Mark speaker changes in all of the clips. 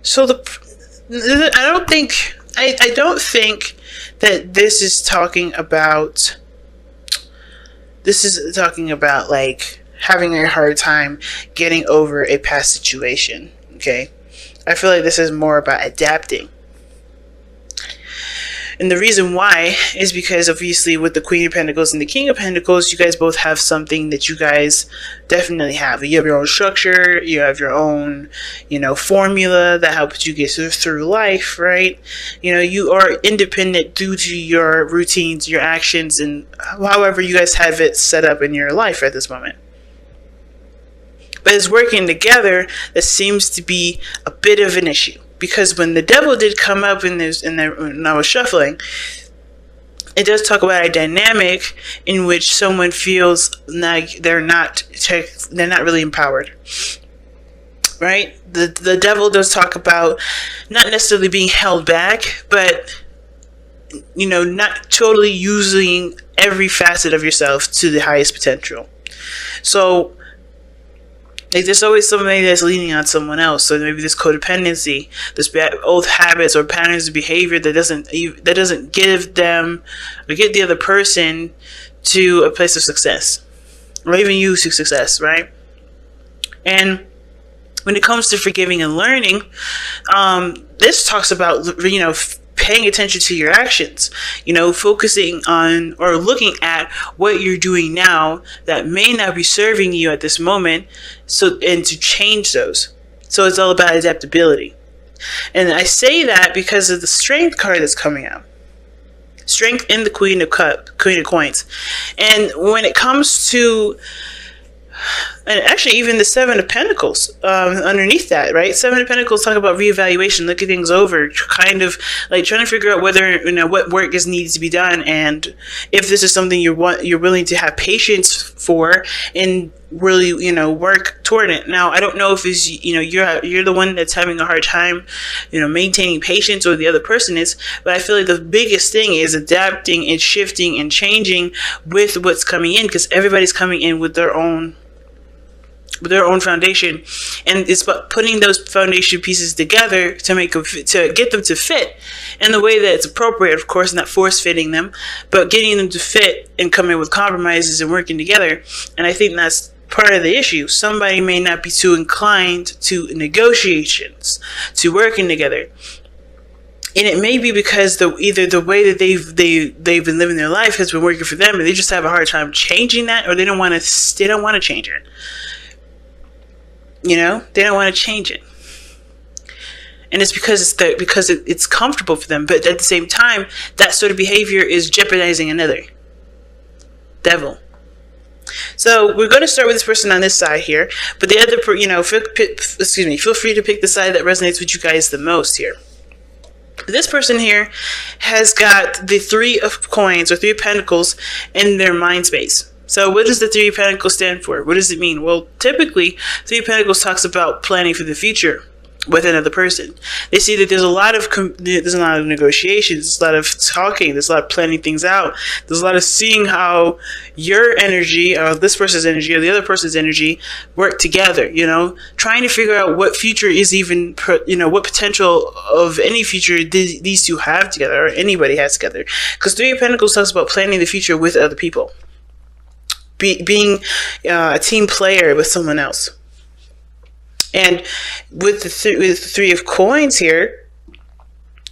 Speaker 1: So I don't think that this is talking about like having a hard time getting over a past situation. Okay, I feel like this is more about adapting. And the reason why is because obviously with the Queen of Pentacles and the King of Pentacles, you guys both have something that you guys definitely have. You have your own structure, you have your own, formula that helps you get through life, right? You are independent due to your routines, your actions, and however you guys have it set up in your life at this moment. But it's working together that seems to be a bit of an issue. Because when the Devil did come up when I was shuffling, it does talk about a dynamic in which someone feels like they're not really empowered, right? The Devil does talk about not necessarily being held back, but not totally using every facet of yourself to the highest potential. So like there's always somebody that's leaning on someone else. So maybe this codependency, this bad old habits or patterns of behavior that doesn't give them or get the other person to a place of success, or even you to success, right? And when it comes to forgiving and learning, this talks about paying attention to your actions, focusing on or looking at what you're doing now that may not be serving you at this moment, and to change those. So it's all about adaptability. And I say that because of the Strength card that's coming out. Strength in the Queen of Coins. And when it comes to, and actually even the Seven of Pentacles underneath that, right? Seven of Pentacles talk about reevaluation, looking things over, kind of like trying to figure out whether what work needs to be done, and if this is something you're willing to have patience for and really work toward it. Now I don't know if it's you're the one that's having a hard time maintaining patience, or the other person is, but I feel like the biggest thing is adapting and shifting and changing with what's coming in, because everybody's coming in with their own foundation, and it's about putting those foundation pieces together to get them to fit in the way that it's appropriate, of course, not force fitting them, but getting them to fit and coming with compromises and working together. And I think that's part of the issue. Somebody may not be too inclined to negotiations, to working together. And it may be because either the way that they've been living their life has been working for them, and they just have a hard time changing that, or they don't want to change it. They don't want to change it, and it's because it's comfortable for them. But at the same time, that sort of behavior is jeopardizing another Devil. So we're going to start with this person on this side here, but the other, feel free to pick the side that resonates with you guys the most here. This person here has got the Three of Coins or Three of Pentacles in their mind space. So what does the Three of Pentacles stand for? What does it mean? Well, typically, Three of Pentacles talks about planning for the future with another person. They see that there's a lot of negotiations, there's a lot of talking, there's a lot of planning things out, there's a lot of seeing how your energy, or this person's energy, or the other person's energy work together, trying to figure out what future is even, what potential of any future these two have together, or anybody has together. Because Three of Pentacles talks about planning the future with other people. Being a team player with someone else. And with the Three of Coins here,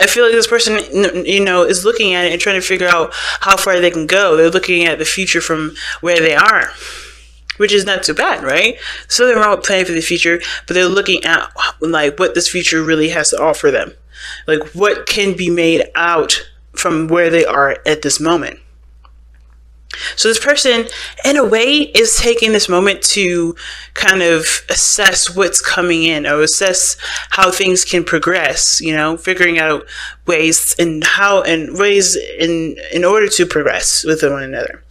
Speaker 1: I feel like this person, is looking at it and trying to figure out how far they can go. They're looking at the future from where they are, which is not too bad, right? So they're not planning for the future, but they're looking at like what this future really has to offer them. Like what can be made out from where they are at this moment. So this person, in a way, is taking this moment to kind of assess what's coming in, or assess how things can progress, figuring out ways in order to progress with one another.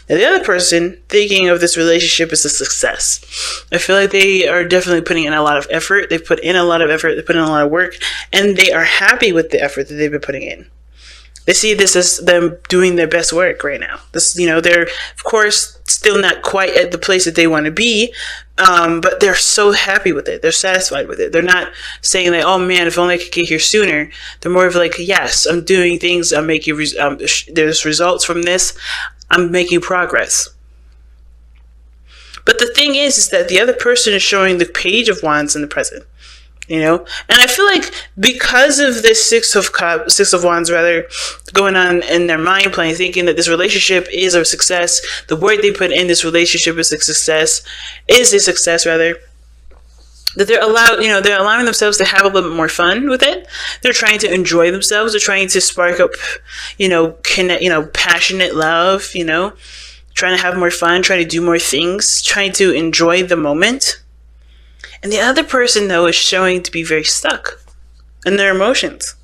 Speaker 1: Now, the other person thinking of this relationship as a success. I feel like they are definitely putting in a lot of effort. They've put in a lot of effort. They put in a lot of work, and they are happy with the effort that they've been putting in. They see this as them doing their best work right now. They're, of course, still not quite at the place that they want to be, But they're so happy with it. They're satisfied with it. They're not saying like, oh man, if only I could get here sooner. They're more of like, yes, I'm doing things. I'm making, there's results from this. I'm making progress. But the thing is that the other person is showing the Page of Wands in the present. And I feel like because of this Six of Wands rather going on in their mind plane, thinking that this relationship is a success, the word they put in this relationship is a success rather, that they're allowing themselves to have a little bit more fun with it. They're trying to enjoy themselves. They're trying to spark up, passionate love, trying to have more fun, trying to do more things, trying to enjoy the moment. And the other person, though, is showing to be very stuck in their emotions.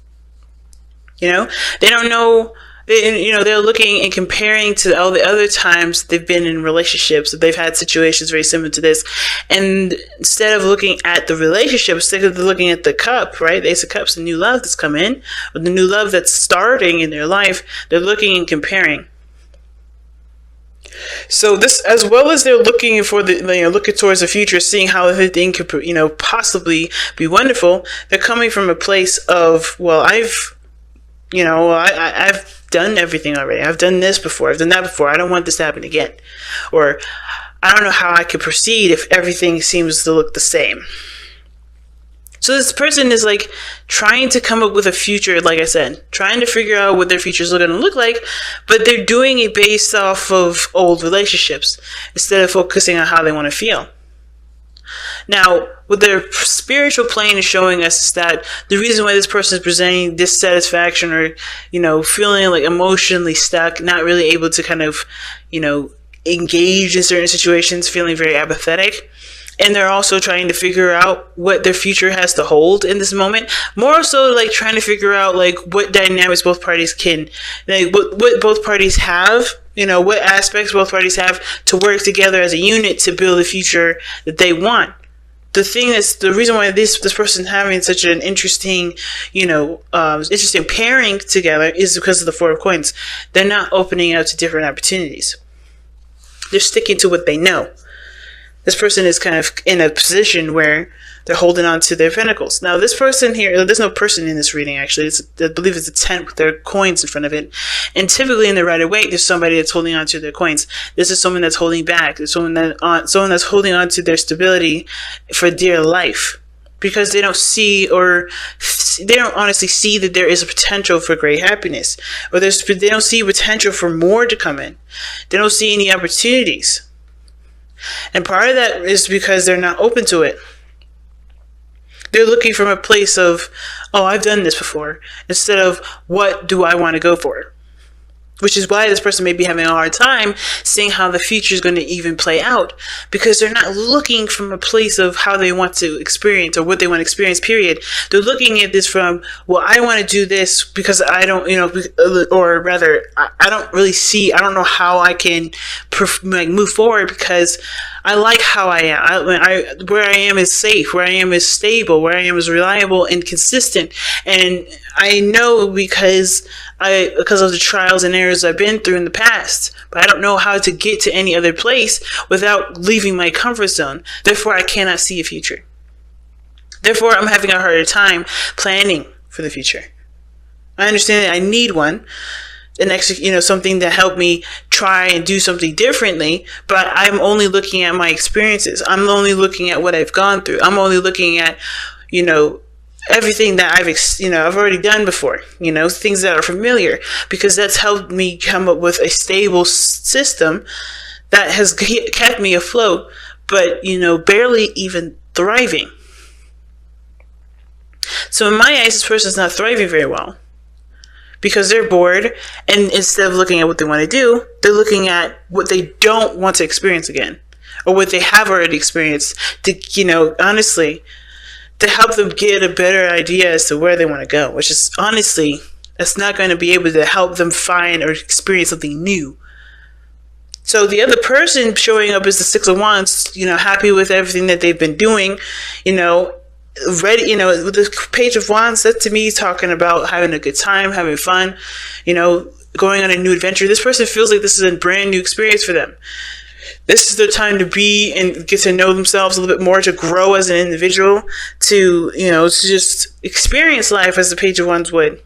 Speaker 1: They don't know, they're looking and comparing to all the other times they've been in relationships, that they've had situations very similar to this. And instead of looking at the relationship, instead of looking at the cup, right? The Ace of Cups, the new love that's come in, or the new love that's starting in their life, they're looking and comparing. So this, as well as they're looking for looking towards the future, seeing how everything could, possibly be wonderful. They're coming from a place of, well, I've done everything already. I've done this before. I've done that before. I don't want this to happen again. Or I don't know how I could proceed if everything seems to look the same. So this person is like trying to come up with a future, like I said, trying to figure out what their future is going to look like, but they're doing it based off of old relationships instead of focusing on how they want to feel. Now, what their spiritual plane is showing us is that the reason why this person is presenting dissatisfaction or, feeling like emotionally stuck, not really able to kind of, engage in certain situations, feeling very apathetic. And they're also trying to figure out what their future has to hold in this moment. More so like trying to figure out like what dynamics both parties can, like what both parties have, what aspects both parties have to work together as a unit to build a future that they want. The reason why this person having such an interesting, interesting pairing together is because of the Four of Coins. They're not opening out to different opportunities. They're sticking to what they know. This person is kind of in a position where they're holding on to their pentacles. Now, this person here, there's no person in this reading, actually. I believe it's a tent with their coins in front of it. And typically in the Rider-Waite, there's somebody that's holding on to their coins. This is someone that's holding back. There's someone that's holding on to their stability for dear life. Because they don't they don't honestly see that there is a potential for great happiness. Or they don't see potential for more to come in. They don't see any opportunities. And part of that is because they're not open to it. They're looking from a place of, oh, I've done this before, instead of what do I want to go for? Which is why this person may be having a hard time seeing how the future is going to even play out, because they're not looking from a place of how they want to experience or what they want to experience, period. They're looking at this from, well, I want to do this because I don't, or rather, I don't really see, I don't know how I can move forward because I like how I am. Where I am is safe. Where I am is stable. Where I am is reliable and consistent. And I know because of the trials and errors I've been through in the past. But I don't know how to get to any other place without leaving my comfort zone. Therefore, I cannot see a future. Therefore, I'm having a harder time planning for the future. I understand that I need one. Something to help me try and do something differently, but I'm only looking at my experiences. I'm only looking at what I've gone through. I'm only looking at, everything that I've already done before, things that are familiar, because that's helped me come up with a stable system that has kept me afloat, but, barely even thriving. So in my eyes, this person's not thriving very well. Because they're bored, and instead of looking at what they want to do, they're looking at what they don't want to experience again, or what they have already experienced to, honestly, to help them get a better idea as to where they want to go, which is, honestly, that's not going to be able to help them find or experience something new. So the other person showing up is the Six of Wands, happy with everything that they've been doing, ready, with the Page of Wands, that to me is talking about having a good time, having fun, going on a new adventure. This person feels like this is a brand new experience for them. This is their time to be and get to know themselves a little bit more, to grow as an individual, to, to just experience life as the Page of Wands would.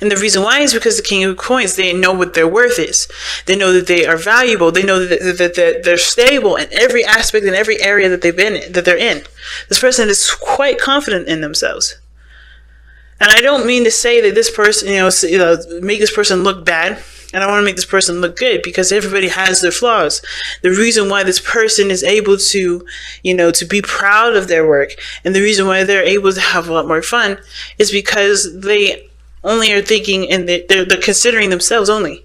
Speaker 1: And the reason why is because the King of Coins, they know what their worth is. They know that they are valuable. They know that they're stable in every aspect, in every area that they're in. This person is quite confident in themselves. And I don't mean to say that this person, make this person look bad. And I want to make this person look good, because everybody has their flaws. The reason why this person is able to, to be proud of their work, and the reason why they're able to have a lot more fun, is because they only are thinking, and they're considering themselves only.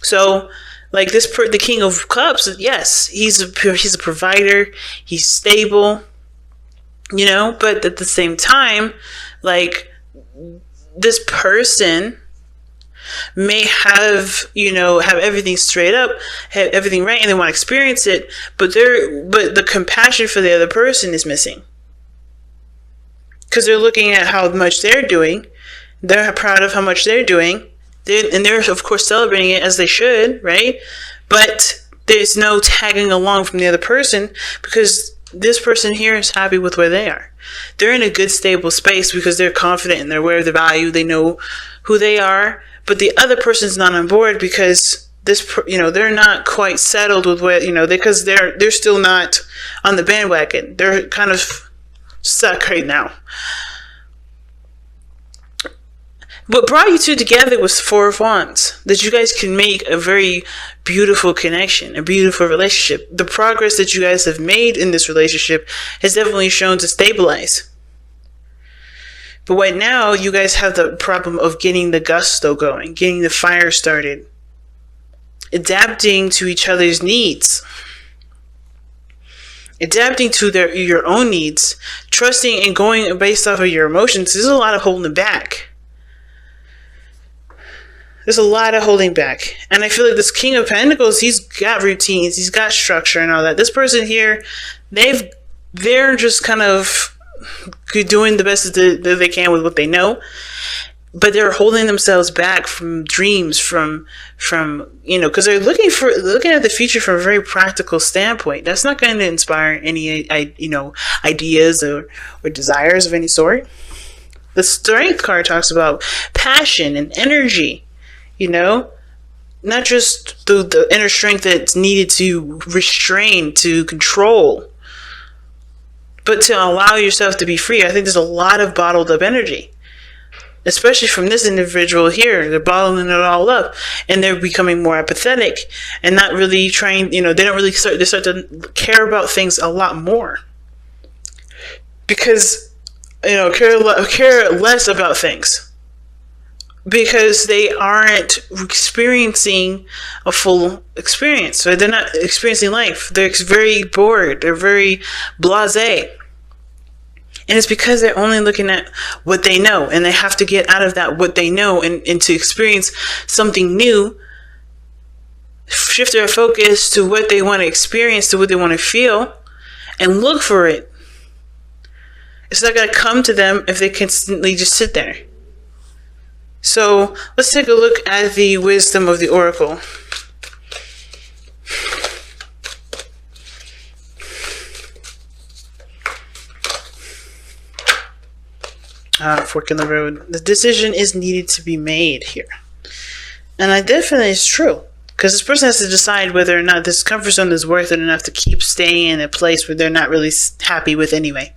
Speaker 1: So, like the King of Cups, yes, he's a provider, he's stable, but at the same time, like, this person may have everything straight up, have everything right, and they want to experience it, but the compassion for the other person is missing, because they're looking at how much they're doing. They're proud of how much they're doing, and they're of course celebrating it, as they should, right? But there's no tagging along from the other person, because this person here is happy with where they are. They're in a good, stable space because they're confident and they're aware of the value. They know who they are. But the other person's not on board because they're not quite settled with what, because they're still not on the bandwagon. They're kind of stuck right now. What brought you two together was Four of Wands, that you guys can make a very beautiful connection, a beautiful relationship. The progress that you guys have made in this relationship has definitely shown to stabilize. But right now, you guys have the problem of getting the gusto going, getting the fire started, adapting to each other's needs, adapting to your own needs, trusting and going based off of your emotions. There's a lot of holding back. There's a lot of holding back. And I feel like this King of Pentacles, he's got routines, he's got structure and all that. This person here, they're just kind of doing the best that they can with what they know, but they're holding themselves back from dreams, from because they're looking at the future from a very practical standpoint. That's not going to inspire any ideas or desires of any sort. The Strength card talks about passion and energy, not just the inner strength that's needed to restrain, to control, but to allow yourself to be free. I think there's a lot of bottled up energy, especially from this individual here. They're bottling it all up, and they're becoming more apathetic and not really trying, they don't really start to care about things a lot more, because, care less about things, because they aren't experiencing a full experience. So they're not experiencing life. They're very bored. They're very blasé. And it's because they're only looking at what they know, and they have to get out of that what they know and to experience something new, shift their focus to what they want to experience, to what they want to feel, and look for it. It's not going to come to them if they constantly just sit there. So let's take a look at the wisdom of the Oracle. Fork in the road. The decision is needed to be made here. And that definitely is true. Because this person has to decide whether or not this comfort zone is worth it enough to keep staying in a place where they're not really happy with anyway.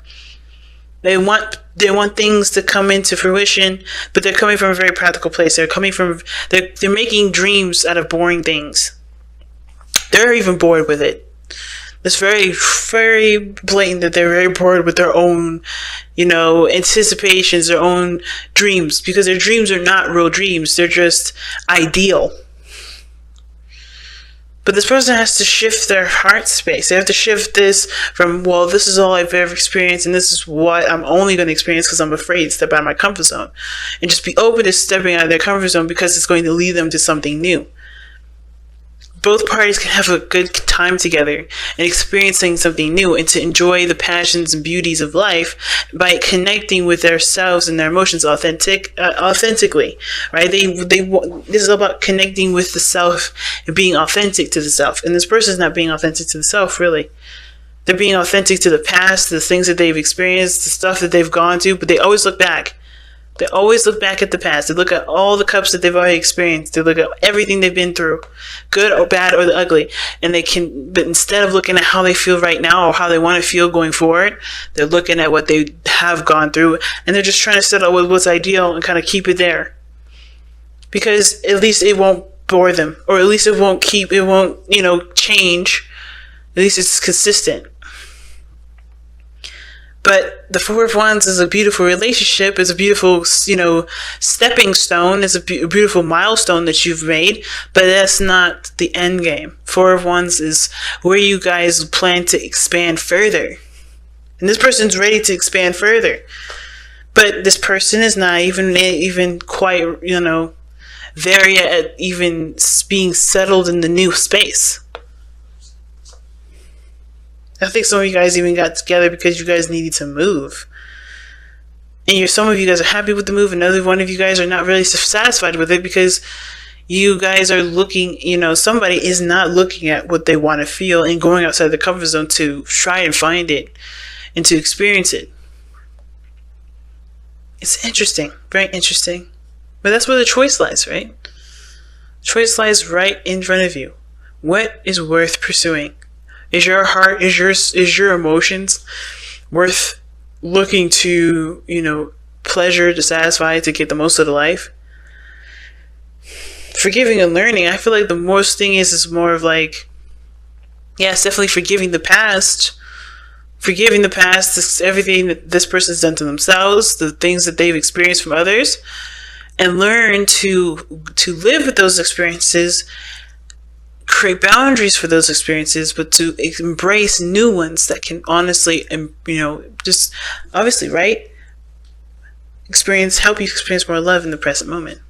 Speaker 1: They want things to come into fruition, but they're coming from a very practical place. They're making dreams out of boring things. They're even bored with it. It's very, very blatant that they're very bored with their own, anticipations, their own dreams, because their dreams are not real dreams. They're just ideal. But this person has to shift their heart space. They have to shift this from, well, this is all I've ever experienced, and this is what I'm only going to experience because I'm afraid to step out of my comfort zone. And just be open to stepping out of their comfort zone, because it's going to lead them to something new. both parties can have a good time together and experiencing something new, and to enjoy the passions and beauties of life by connecting with themselves and their emotions authentically, right? This is about connecting with the self and being authentic to the self. And this person is not being authentic to the self, really. They're being authentic to the past, the things that they've experienced, the stuff that they've gone through, but they always look back. They always look back at the past. They look at all the cups that they've already experienced. They look at everything they've been through, good or bad or the ugly. And but instead of looking at how they feel right now or how they want to feel going forward, they're looking at what they have gone through, and they're just trying to settle with what's ideal and kind of keep it there. Because at least it won't bore them, or at least it won't, change. At least it's consistent. But the Four of Wands is a beautiful relationship. It's a beautiful, stepping stone. It's a beautiful milestone that you've made. But that's not the end game. Four of Wands is where you guys plan to expand further. And this person's ready to expand further. But this person is not even quite, there yet at even being settled in the new space. I think some of you guys even got together because you guys needed to move. And some of you guys are happy with the move, and another one of you guys are not really satisfied with it because you guys are looking, somebody is not looking at what they want to feel and going outside the comfort zone to try and find it and to experience it. It's interesting, very interesting. But that's where the choice lies, right? Choice lies right in front of you. What is worth pursuing? Is your heart, is your emotions worth looking to, pleasure, to satisfy, to get the most out of life? Forgiving and learning, I feel like the most thing is more of like, it's definitely forgiving the past. Forgiving the past, everything that this person's done to themselves, the things that they've experienced from others, and learn to live with those experiences, create boundaries for those experiences, but to embrace new ones that can honestly, just obviously, right? Help you experience more love in the present moment.